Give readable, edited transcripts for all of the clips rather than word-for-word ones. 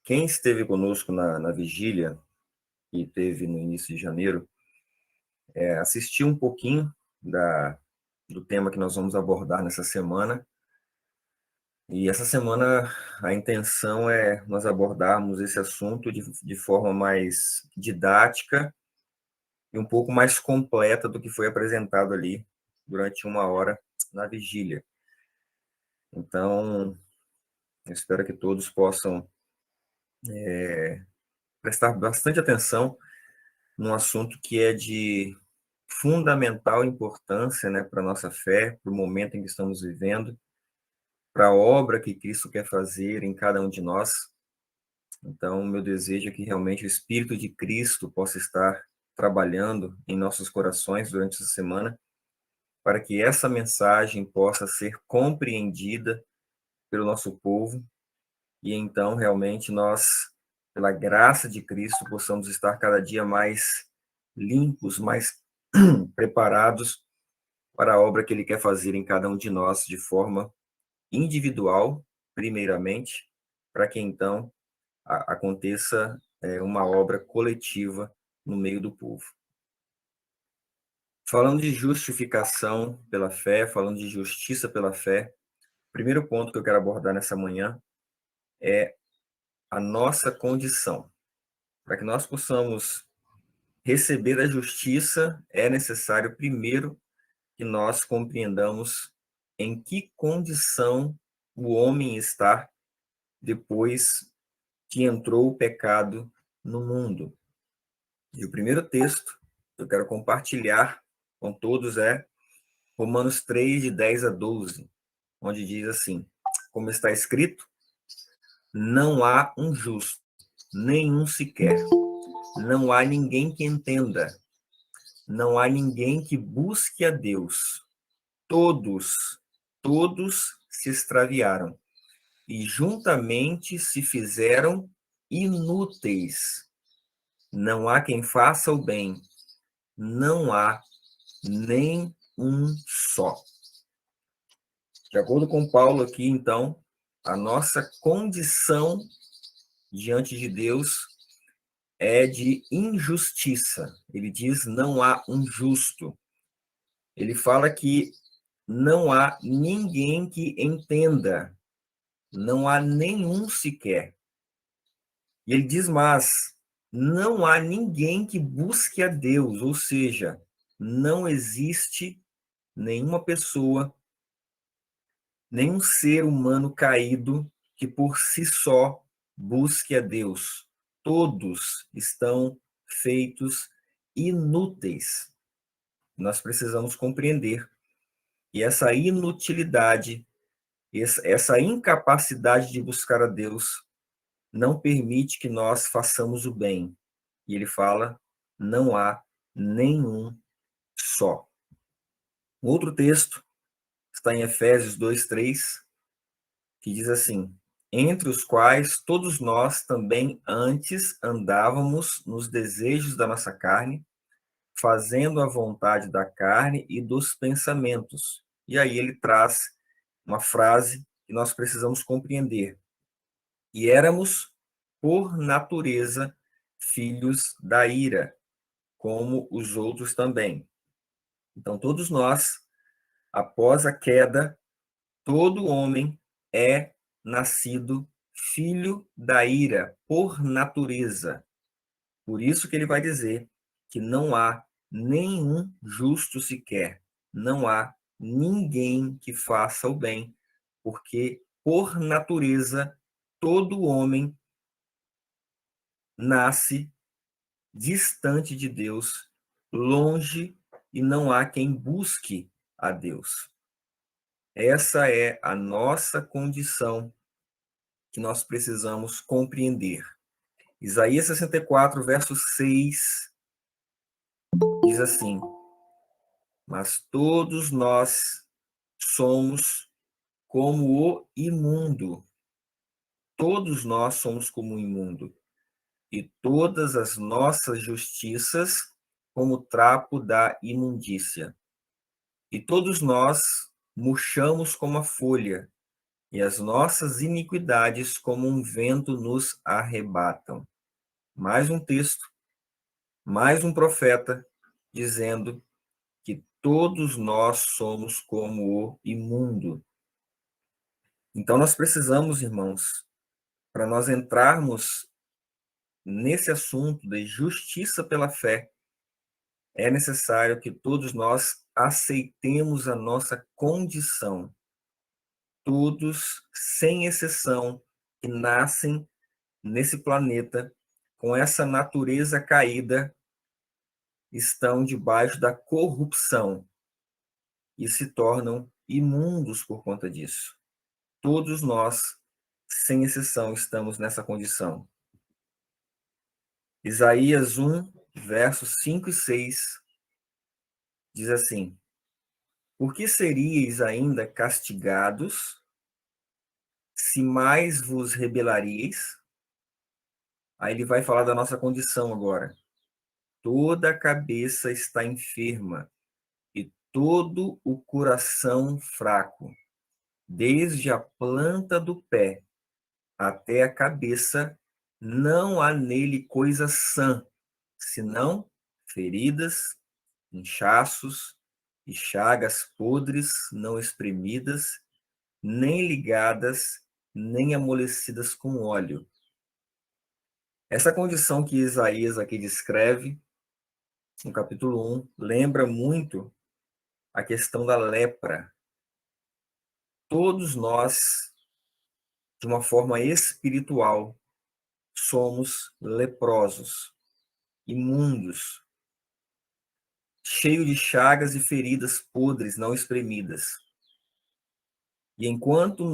Quem esteve conosco na vigília, que teve no início de janeiro, assistiu um pouquinho do tema que nós vamos abordar nessa semana. E essa semana a intenção é nós abordarmos esse assunto de forma mais didática e um pouco mais completa do que foi apresentado ali durante 1 hora na vigília. Então, eu espero que todos possam prestar bastante atenção num assunto que é de fundamental importância, né, para a nossa fé, para o momento em que estamos vivendo, para a obra que Cristo quer fazer em cada um de nós. Então, meu desejo é que realmente o Espírito de Cristo possa estar trabalhando em nossos corações durante essa semana, para que essa mensagem possa ser compreendida pelo nosso povo e então realmente nós, pela graça de Cristo, possamos estar cada dia mais limpos, mais preparados para a obra que Ele quer fazer em cada um de nós de forma individual, primeiramente, para que então aconteça uma obra coletiva no meio do povo. Falando de justificação pela fé, falando de justiça pela fé, o primeiro ponto que eu quero abordar nessa manhã é a nossa condição. Para que nós possamos receber a justiça, é necessário primeiro que nós compreendamos em que condição o homem está depois que entrou o pecado no mundo. E o primeiro texto que eu quero compartilhar com todos é Romanos 3, de 10 a 12, onde diz assim: como está escrito, não há um justo, nenhum sequer. Não há ninguém que entenda. Não há ninguém que busque a Deus. Todos se extraviaram e juntamente se fizeram inúteis. Não há quem faça o bem. Não há nem um só. De acordo com Paulo aqui, então, a nossa condição diante de Deus é de injustiça. Ele diz: não há um justo. Ele fala que não há ninguém que entenda, não há nenhum sequer. E ele diz: mas não há ninguém que busque a Deus, ou seja, não existe nenhuma pessoa, nenhum ser humano caído que por si só busque a Deus. Todos estão feitos inúteis. Nós precisamos compreender que essa inutilidade, essa incapacidade de buscar a Deus, não permite que nós façamos o bem. E ele fala: não há nenhum só. Outro texto está em Efésios 2:3, que diz assim: entre os quais todos nós também antes andávamos nos desejos da nossa carne, fazendo a vontade da carne e dos pensamentos. E aí ele traz uma frase que nós precisamos compreender. E éramos, por natureza, filhos da ira, como os outros também. Então, todos nós, após a queda, todo homem é nascido filho da ira, por natureza. Por isso que ele vai dizer que não há nenhum justo sequer, não há ninguém que faça o bem, porque, por natureza, todo homem nasce distante de Deus, longe, e não há quem busque a Deus. Essa é a nossa condição que nós precisamos compreender. Isaías 64, verso 6, diz assim: mas todos nós somos como o imundo. Todos nós somos como o imundo. E todas as nossas justiças como trapo da imundícia. E todos nós murchamos como a folha, e as nossas iniquidades como um vento nos arrebatam. Mais um texto, mais um profeta dizendo que todos nós somos como o imundo. Então nós precisamos, irmãos, para nós entrarmos nesse assunto de justiça pela fé, é necessário que todos nós aceitemos a nossa condição. Todos, sem exceção, que nascem nesse planeta com essa natureza caída, estão debaixo da corrupção e se tornam imundos por conta disso. Todos nós, sem exceção, estamos nessa condição. Isaías 1, versos 5 e 6, diz assim: Por que seríeis ainda castigados, se mais vos rebelaríeis? Aí ele vai falar da nossa condição agora. Toda a cabeça está enferma e todo o coração fraco, desde a planta do pé até a cabeça, não há nele coisa sã, senão feridas, inchaços e chagas podres, não espremidas, nem ligadas, nem amolecidas com óleo. Essa condição que Isaías aqui descreve, no capítulo 1, lembra muito a questão da lepra. Todos nós, de uma forma espiritual, somos leprosos, imundos, cheios de chagas e feridas podres, não espremidas. E enquanto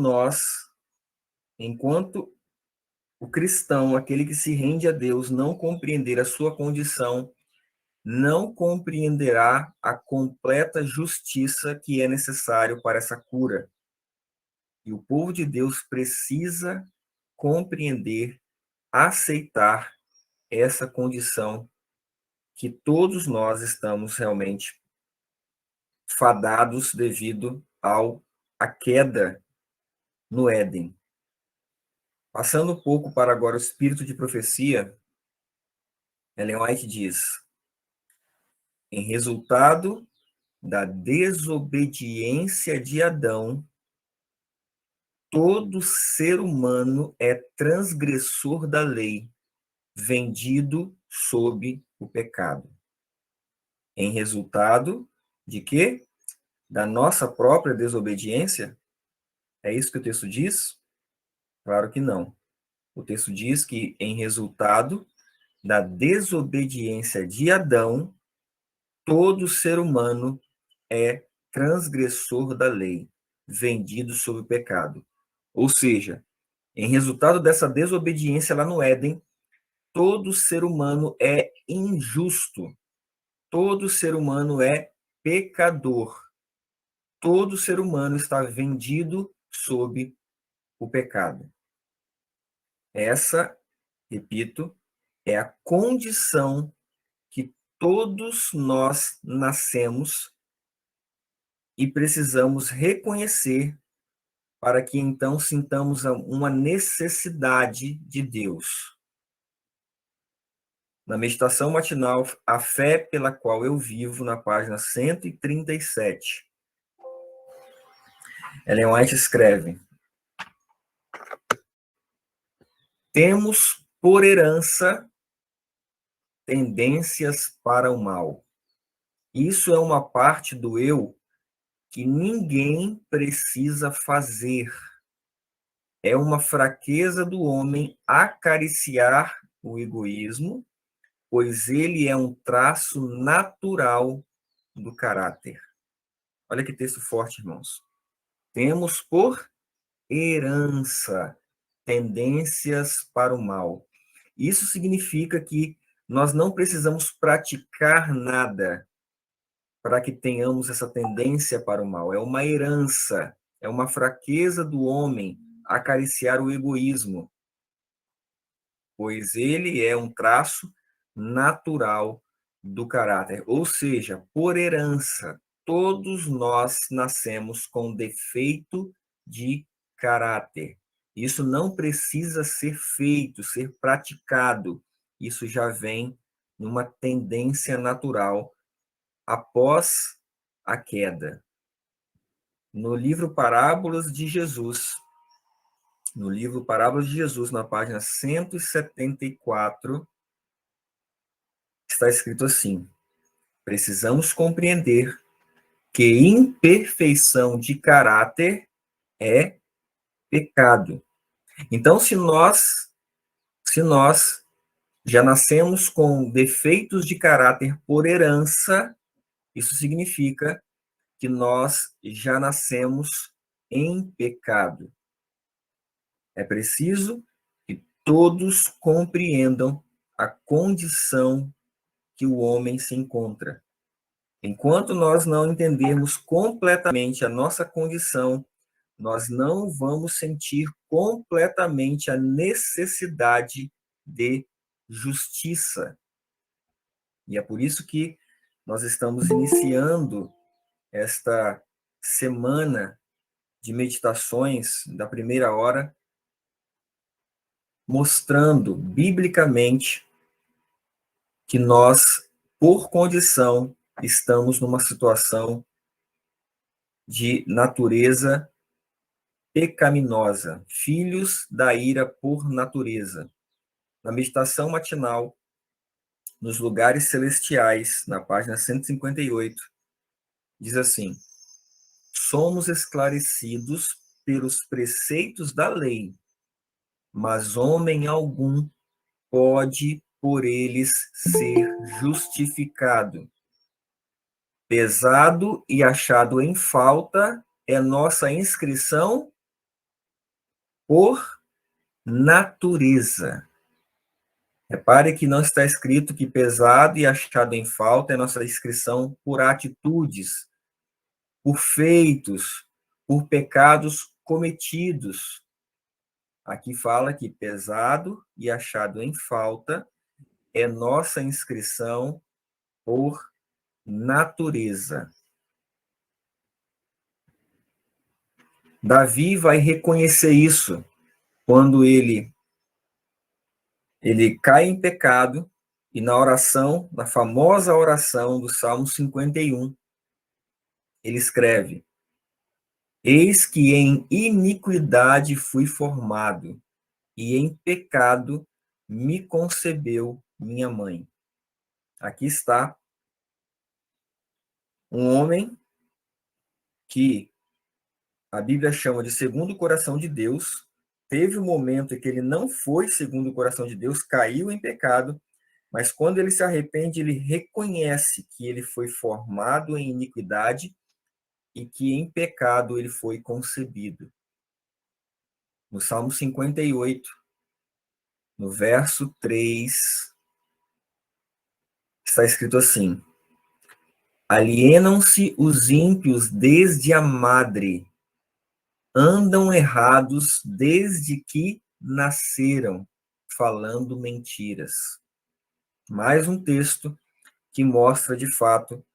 o cristão, aquele que se rende a Deus, não compreender a sua condição, não compreenderá a completa justiça que é necessário para essa cura. E o povo de Deus precisa compreender, aceitar essa condição que todos nós estamos realmente fadados devido à queda no Éden. Passando um pouco para agora o espírito de profecia, Ellen White diz: em resultado da desobediência de Adão, todo ser humano é transgressor da lei, vendido sob o pecado. Em resultado de quê? Da nossa própria desobediência? É isso que o texto diz? Claro que não. O texto diz que, em resultado da desobediência de Adão, todo ser humano é transgressor da lei, vendido sob o pecado. Ou seja, em resultado dessa desobediência lá no Éden, todo ser humano é injusto, todo ser humano é pecador, todo ser humano está vendido sob o pecado. Essa, repito, é a condição que todos nós nascemos e precisamos reconhecer para que então sintamos uma necessidade de Deus. Na meditação matinal, A Fé pela Qual Eu Vivo, na página 137, Ellen White escreve: temos por herança tendências para o mal. Isso é uma parte do eu que ninguém precisa fazer. É uma fraqueza do homem acariciar o egoísmo, pois ele é um traço natural do caráter. Olha que texto forte, irmãos. Temos por herança tendências para o mal. Isso significa que nós não precisamos praticar nada para que tenhamos essa tendência para o mal. É uma herança, é uma fraqueza do homem acariciar o egoísmo, pois ele é um traço natural do caráter. Ou seja, por herança, todos nós nascemos com defeito de caráter. Isso não precisa ser feito, ser praticado. Isso já vem numa tendência natural após a queda. No livro Parábolas de Jesus, na página 174, está escrito assim: precisamos compreender que imperfeição de caráter é pecado. Então, se nós já nascemos com defeitos de caráter por herança, isso significa que nós já nascemos em pecado. É preciso que todos compreendam a condição que o homem se encontra. Enquanto nós não entendermos completamente a nossa condição, nós não vamos sentir completamente a necessidade de justiça. E é por isso que nós estamos iniciando esta semana de meditações da primeira hora, mostrando biblicamente que nós, por condição, estamos numa situação de natureza pecaminosa, filhos da ira por natureza. Na meditação matinal, nos lugares celestiais, na página 158, diz assim: somos esclarecidos pelos preceitos da lei, mas homem algum pode por eles ser justificado. Pesado e achado em falta é nossa inscrição por natureza. Repare que não está escrito que pesado e achado em falta é nossa inscrição por atitudes, por feitos, por pecados cometidos. Aqui fala que pesado e achado em falta é nossa inscrição por natureza. Davi vai reconhecer isso quando ele cai em pecado e na oração, na famosa oração do Salmo 51, ele escreve: eis que em iniquidade fui formado, e em pecado me concebeu minha mãe. Aqui está um homem que a Bíblia chama de segundo o coração de Deus, teve um momento em que ele não foi segundo o coração de Deus, caiu em pecado, mas quando ele se arrepende, ele reconhece que ele foi formado em iniquidade e que em pecado ele foi concebido. No Salmo 58, no verso 3, está escrito assim: alienam-se os ímpios desde a madre, andam errados desde que nasceram, falando mentiras. Mais um texto que mostra, de fato,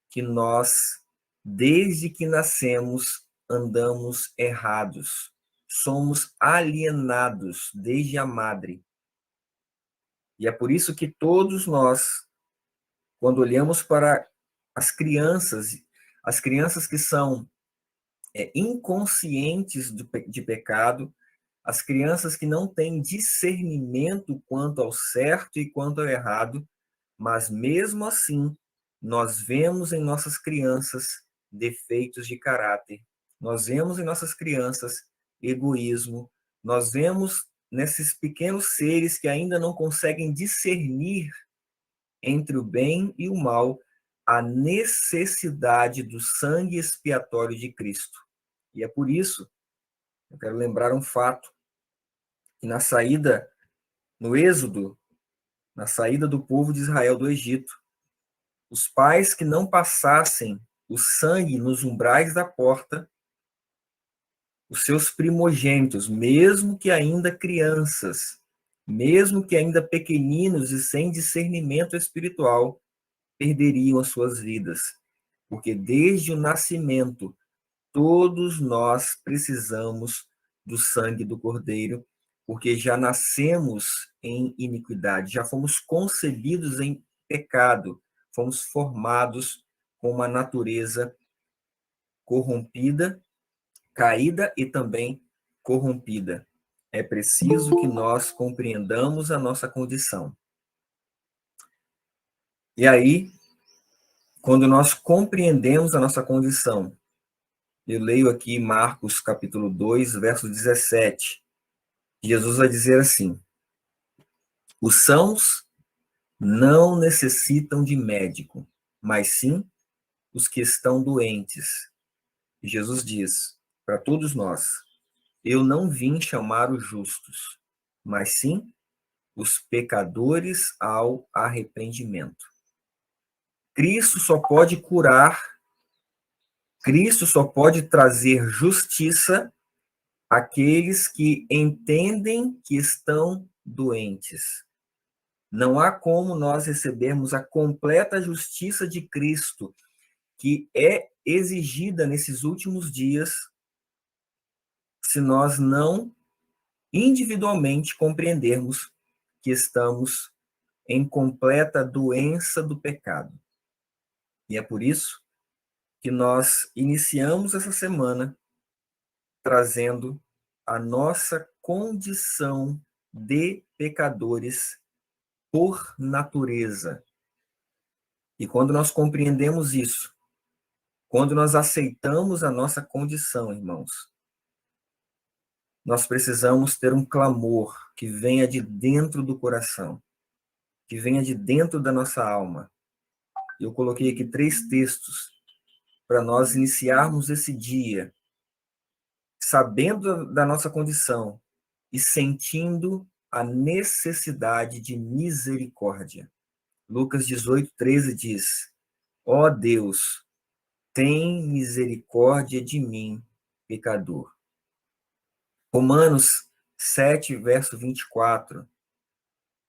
que nós, desde que nascemos, andamos errados. Somos alienados desde a madre. E é por isso que todos nós, quando olhamos para as crianças que são inconscientes de pecado, as crianças que não têm discernimento quanto ao certo e quanto ao errado, mas mesmo assim, nós vemos em nossas crianças defeitos de caráter, nós vemos em nossas crianças egoísmo, nós vemos nesses pequenos seres que ainda não conseguem discernir entre o bem e o mal a necessidade do sangue expiatório de Cristo. E é por isso, eu quero lembrar um fato, que no Êxodo, na saída do povo de Israel do Egito, os pais que não passassem o sangue nos umbrais da porta, os seus primogênitos, mesmo que ainda crianças, mesmo que ainda pequeninos e sem discernimento espiritual, perderiam as suas vidas. Porque desde o nascimento, todos nós precisamos do sangue do Cordeiro, porque já nascemos em iniquidade, já fomos concebidos em pecado, fomos formados com uma natureza corrompida, caída e também corrompida. É preciso que nós compreendamos a nossa condição. E aí, quando nós compreendemos a nossa condição, eu leio aqui Marcos capítulo 2, verso 17. Jesus vai dizer assim: os sãos não necessitam de médico, mas sim os que estão doentes. E Jesus diz para todos nós: eu não vim chamar os justos, mas sim os pecadores ao arrependimento. Cristo só pode curar, Cristo só pode trazer justiça àqueles que entendem que estão doentes. Não há como nós recebermos a completa justiça de Cristo, que é exigida nesses últimos dias, se nós não individualmente compreendermos que estamos em completa doença do pecado. E é por isso que nós iniciamos essa semana trazendo a nossa condição de pecadores por natureza. E quando nós compreendemos isso, quando nós aceitamos a nossa condição, irmãos, nós precisamos ter um clamor que venha de dentro do coração, que venha de dentro da nossa alma. Eu coloquei aqui 3 textos para nós iniciarmos esse dia, sabendo da nossa condição e sentindo a necessidade de misericórdia. Lucas 18:13 diz: ó Deus, tem misericórdia de mim, pecador. Romanos 7, verso 24.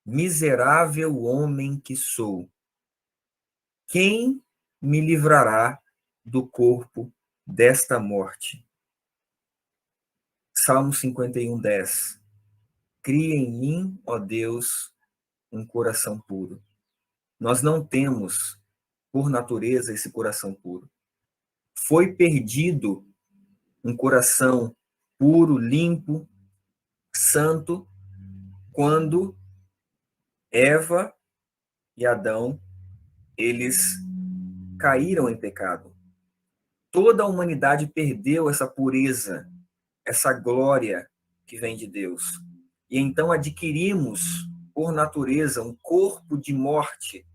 Miserável homem que sou, quem me livrará do corpo desta morte? Salmo 51:10. Cria em mim, ó Deus, um coração puro. Nós não temos, por natureza, esse coração puro. Foi perdido um coração puro, limpo, santo, quando Eva e Adão, eles caíram em pecado. Toda a humanidade perdeu essa pureza, essa glória que vem de Deus. E então adquirimos, por natureza, um corpo de morte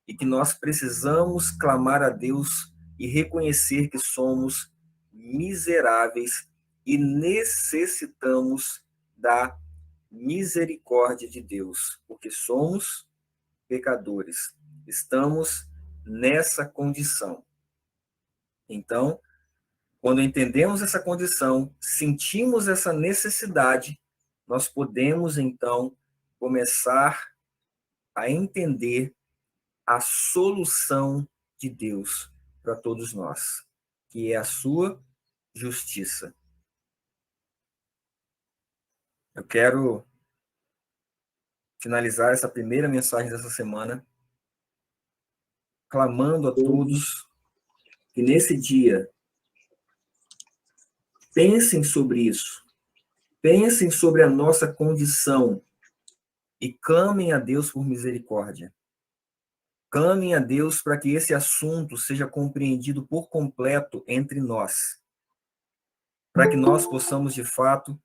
e que nós precisamos clamar a Deus e reconhecer que somos miseráveis e necessitamos da misericórdia de Deus, porque somos pecadores. Estamos nessa condição. Então, quando entendemos essa condição, sentimos essa necessidade, nós podemos, então, começar a entender a solução de Deus para todos nós, que é a sua justiça. Eu quero finalizar essa primeira mensagem dessa semana clamando a todos que nesse dia pensem sobre isso, pensem sobre a nossa condição e clamem a Deus por misericórdia. Clamem a Deus para que esse assunto seja compreendido por completo entre nós, para que nós possamos, de fato,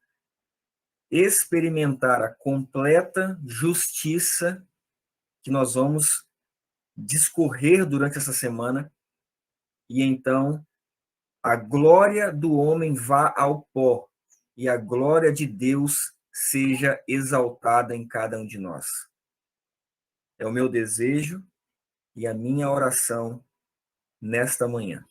experimentar a completa justiça que nós vamos discorrer durante essa semana, e então a glória do homem vá ao pó e a glória de Deus seja exaltada em cada um de nós. É o meu desejo e a minha oração nesta manhã.